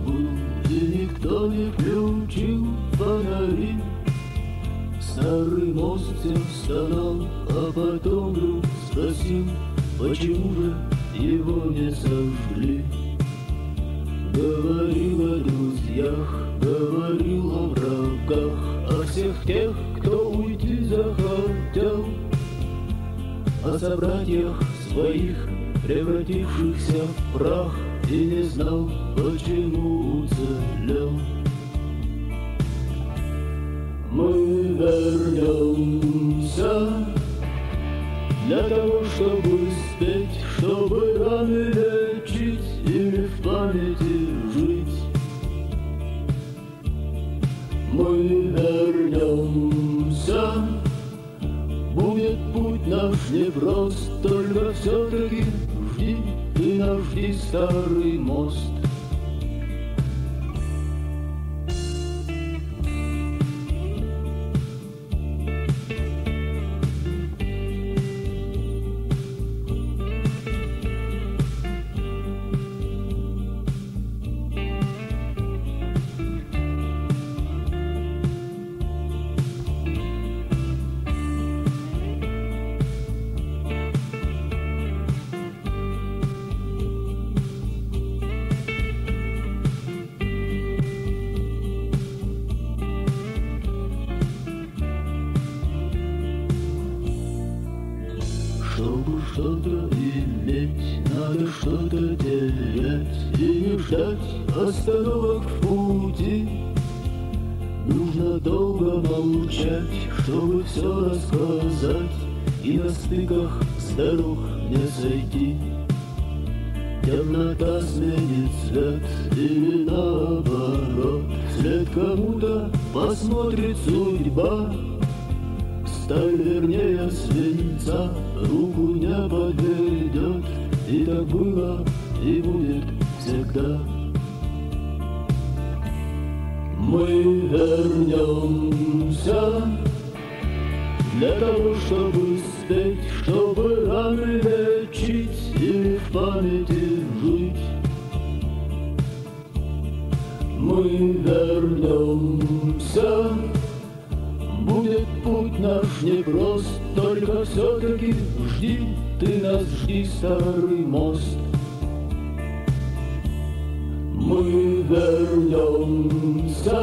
был, и никто не включил фонари. Старый мост всем стонал, а потом вдруг спросил, почему же его не сожгли. Говорил о друзьях, говорил о врагах, о всех тех, кто уйти захотел, о собратьях своих, превратившихся в прах, и не знал, почему уцелел. Мы вернемся для того, чтобы спеть, чтобы раны лечить или в памяти жить. Мы вернемся, будет путь наш непрост, только все-таки жди, ты нас жди, старый мост. Чтобы что-то иметь, надо что-то терять, и не ждать остановок в пути. Нужно долго молчать, чтобы все рассказать, и на стыках с дорог не сойти. Темнота сменит цвет или наоборот, вслед кому-то посмотрит судьба. Сталь вернее свинца руку не подведет, и так было, и будет всегда. Мы вернемся для того, чтобы спеть, чтобы раны лечить или в памяти жить. Мы вернемся, будет путь наш непрост, только все-таки жди, ты нас жди, старый мост. Мы вернемся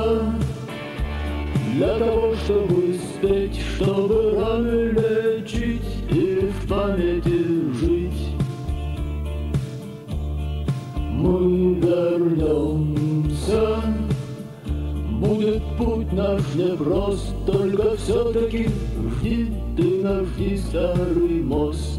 для того, чтобы спеть, чтобы раны лечить и в памяти жить. Мы вернемся, будет путь наш непрост, только все-таки жди, ты нас жди, старый мост.